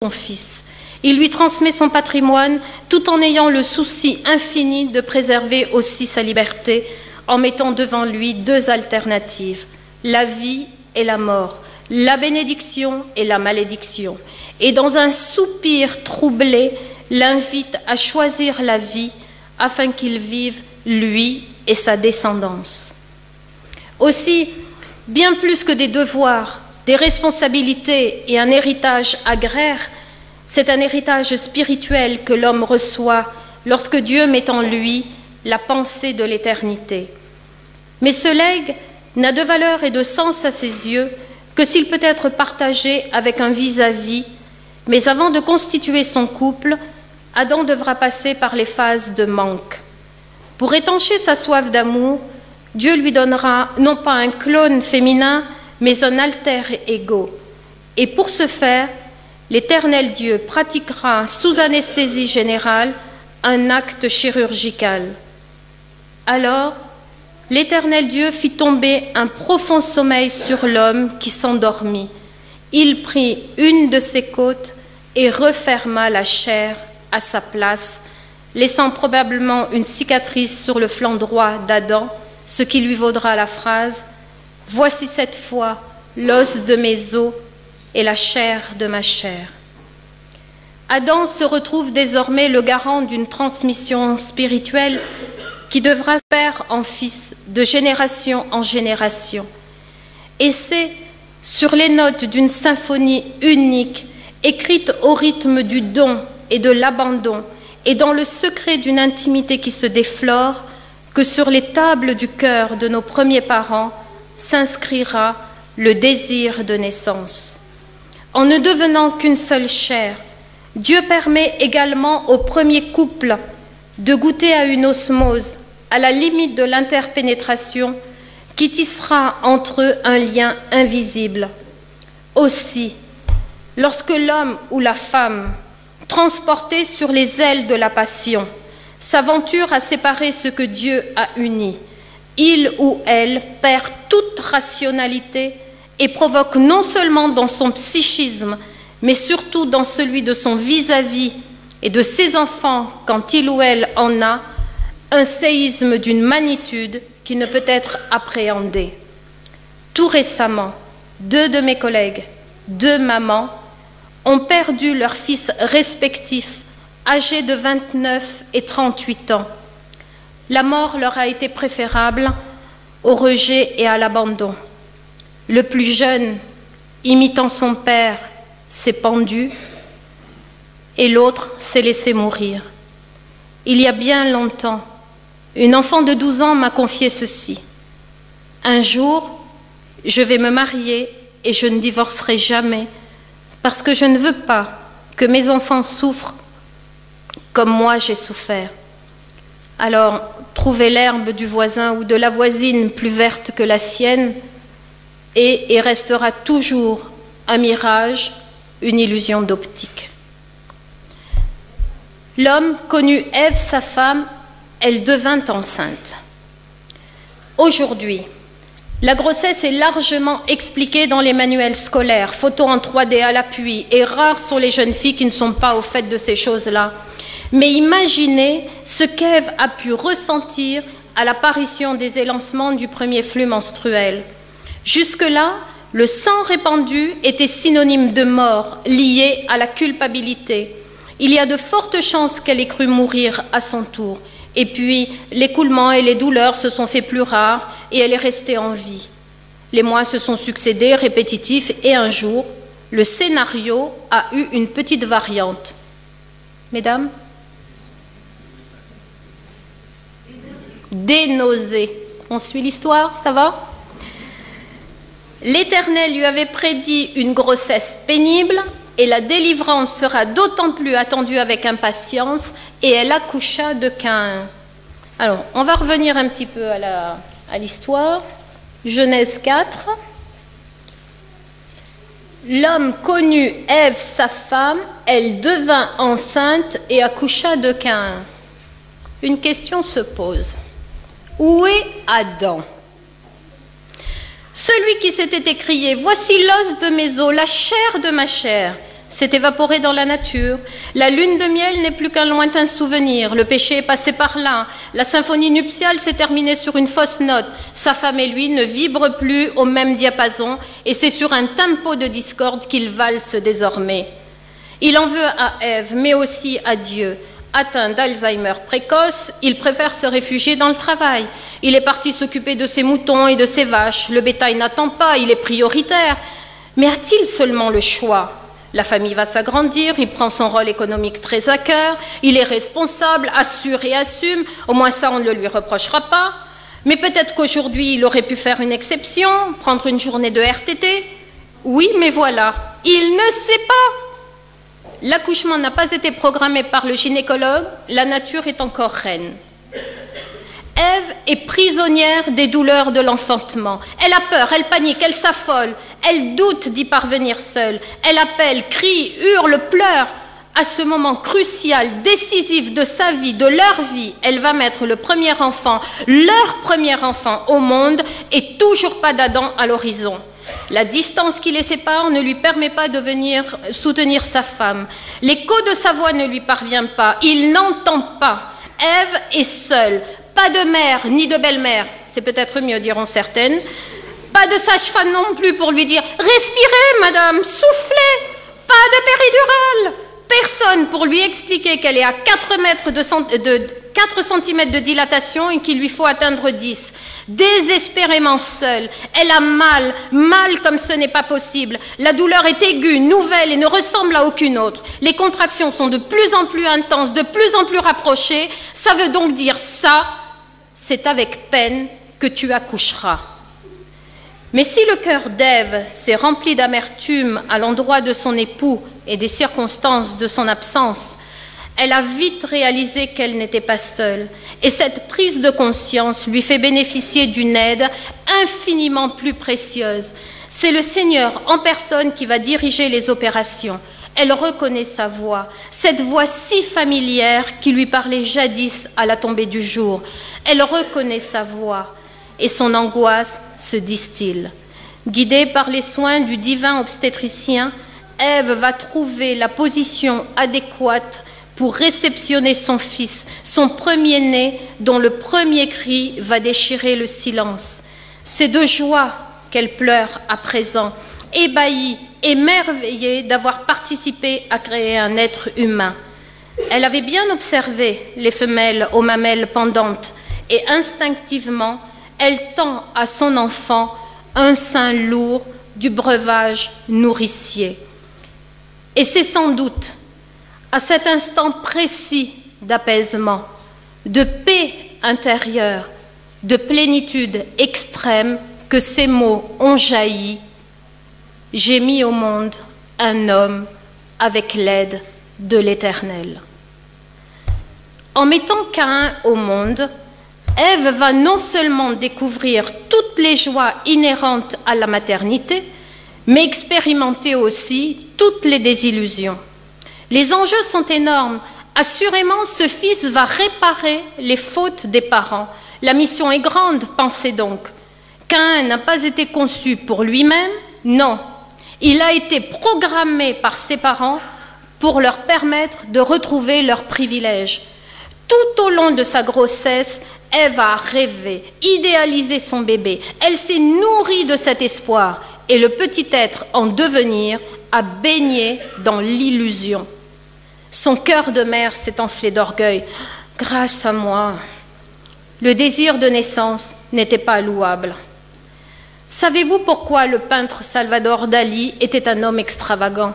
son fils. Il lui transmet son patrimoine tout en ayant le souci infini de préserver aussi sa liberté, en mettant devant lui deux alternatives, la vie et la mort, la bénédiction et la malédiction. Et dans un soupir troublé, l'invite à choisir la vie afin qu'il vive, lui et sa descendance. Aussi, bien plus que des devoirs, des responsabilités et un héritage agraire, c'est un héritage spirituel que l'homme reçoit lorsque Dieu met en lui la pensée de l'éternité. Mais ce legs n'a de valeur et de sens à ses yeux que s'il peut être partagé avec un vis-à-vis, mais avant de constituer son couple, Adam devra passer par les phases de manque. Pour étancher sa soif d'amour, Dieu lui donnera non pas un clone féminin, mais un alter ego. Et pour ce faire, l'Éternel Dieu pratiquera sous anesthésie générale un acte chirurgical. Alors, l'Éternel Dieu fit tomber un profond sommeil sur l'homme qui s'endormit. Il prit une de ses côtes et referma la chair à sa place, laissant probablement une cicatrice sur le flanc droit d'Adam, ce qui lui vaudra la phrase « Voici cette fois l'os de mes os et la chair de ma chair ». Adam se retrouve désormais le garant d'une transmission spirituelle qui devra se faire en fils de génération en génération. Et c'est sur les notes d'une symphonie unique, écrite au rythme du don et de l'abandon, et dans le secret d'une intimité qui se déflore, que sur les tables du cœur de nos premiers parents s'inscrira le désir de naissance. En ne devenant qu'une seule chair, Dieu permet également au premier couple de goûter à une osmose, à la limite de l'interpénétration, qui tissera entre eux un lien invisible. Aussi, lorsque l'homme ou la femme, transporté sur les ailes de la passion, s'aventure à séparer ce que Dieu a uni, il ou elle perd toute rationalité et provoque non seulement dans son psychisme, mais surtout dans celui de son vis-à-vis et de ses enfants, quand il ou elle en a, un séisme d'une magnitude qui ne peut être appréhendé. Tout récemment, 2 de mes collègues, 2 mamans, ont perdu leurs fils respectifs, âgés de 29 et 38 ans. La mort leur a été préférable au rejet et à l'abandon. Le plus jeune, imitant son père, s'est pendu et l'autre s'est laissé mourir. Il y a bien longtemps, une enfant de 12 ans m'a confié ceci. Un jour, je vais me marier et je ne divorcerai jamais parce que je ne veux pas que mes enfants souffrent comme moi j'ai souffert. Alors, trouvez l'herbe du voisin ou de la voisine plus verte que la sienne et il restera toujours un mirage, une illusion d'optique. L'homme connut Ève, sa femme, elle devint enceinte. Aujourd'hui, la grossesse est largement expliquée dans les manuels scolaires, photos en 3D à l'appui, et rares sont les jeunes filles qui ne sont pas au fait de ces choses-là. Mais imaginez ce qu'Ève a pu ressentir à l'apparition des élancements du premier flux menstruel. Jusque-là, le sang répandu était synonyme de mort, lié à la culpabilité. Il y a de fortes chances qu'elle ait cru mourir à son tour. Et puis, l'écoulement et les douleurs se sont fait plus rares et elle est restée en vie. Les mois se sont succédés, répétitifs, et un jour, le scénario a eu une petite variante. Mesdames? Des nausées. On suit l'histoire, ça va? L'Éternel lui avait prédit une grossesse pénible et la délivrance sera d'autant plus attendue avec impatience et elle accoucha de Caïn. Alors, on va revenir un petit peu à l'histoire. Genèse 4. L'homme connut Ève, sa femme, elle devint enceinte et accoucha de Caïn. Une question se pose. Où est Adam? Celui qui s'était écrié « Voici l'os de mes os, la chair de ma chair », s'est évaporé dans la nature. La lune de miel n'est plus qu'un lointain souvenir. Le péché est passé par là. La symphonie nuptiale s'est terminée sur une fausse note. Sa femme et lui ne vibrent plus au même diapason et c'est sur un tempo de discorde qu'ils valsent désormais. Il en veut à Ève, mais aussi à Dieu. Atteint d'Alzheimer précoce, il préfère se réfugier dans le travail. Il est parti s'occuper de ses moutons et de ses vaches. Le bétail n'attend pas, il est prioritaire. Mais a-t-il seulement le choix ? La famille va s'agrandir, il prend son rôle économique très à cœur, il est responsable, assure et assume, au moins ça on ne le lui reprochera pas. Mais peut-être qu'aujourd'hui il aurait pu faire une exception, prendre une journée de RTT. Oui, mais voilà, il ne sait pas. L'accouchement n'a pas été programmé par le gynécologue, la nature est encore reine. Ève est prisonnière des douleurs de l'enfantement. Elle a peur, elle panique, elle s'affole, elle doute d'y parvenir seule. Elle appelle, crie, hurle, pleure. À ce moment crucial, décisif de sa vie, de leur vie, elle va mettre le premier enfant, leur premier enfant au monde et toujours pas d'Adam à l'horizon. La distance qui les sépare ne lui permet pas de venir soutenir sa femme. L'écho de sa voix ne lui parvient pas, il n'entend pas. Ève est seule. Pas de mère ni de belle-mère, c'est peut-être mieux, diront certaines. Pas de sage-femme non plus pour lui dire « Respirez, madame, soufflez !» Pas de péridurale. Personne pour lui expliquer qu'elle est à 4 cm de dilatation et qu'il lui faut atteindre 10. Désespérément seule, elle a mal, mal comme ce n'est pas possible. La douleur est aiguë, nouvelle et ne ressemble à aucune autre. Les contractions sont de plus en plus intenses, de plus en plus rapprochées. Ça veut donc dire ça, c'est avec peine que tu accoucheras. Mais si le cœur d'Ève s'est rempli d'amertume à l'endroit de son époux et des circonstances de son absence, elle a vite réalisé qu'elle n'était pas seule. Et cette prise de conscience lui fait bénéficier d'une aide infiniment plus précieuse. C'est le Seigneur en personne qui va diriger les opérations. Elle reconnaît sa voix, cette voix si familière qui lui parlait jadis à la tombée du jour. Elle reconnaît sa voix et son angoisse se distille. Guidée par les soins du divin obstétricien, Ève va trouver la position adéquate pour réceptionner son fils, son premier-né, dont le premier cri va déchirer le silence. C'est de joie qu'elle pleure à présent, ébahie, émerveillée d'avoir participé à créer un être humain. Elle avait bien observé les femelles aux mamelles pendantes et instinctivement, elle tend à son enfant un sein lourd du breuvage nourricier. Et c'est sans doute à cet instant précis d'apaisement, de paix intérieure, de plénitude extrême que ces mots ont jailli. J'ai mis au monde un homme avec l'aide de l'Éternel. En mettant Caïn au monde, Ève va non seulement découvrir toutes les joies inhérentes à la maternité, mais expérimenter aussi toutes les désillusions. Les enjeux sont énormes. Assurément, ce fils va réparer les fautes des parents. La mission est grande, pensez donc. Caïn n'a pas été conçu pour lui-même, non. Il a été programmé par ses parents pour leur permettre de retrouver leurs privilèges. Tout au long de sa grossesse, Ève a rêvé, idéalisé son bébé. Elle s'est nourrie de cet espoir et le petit être en devenir a baigné dans l'illusion. Son cœur de mère s'est enflé d'orgueil. Grâce à moi, le désir de naissance n'était pas louable. Savez-vous pourquoi le peintre Salvador Dali était un homme extravagant ?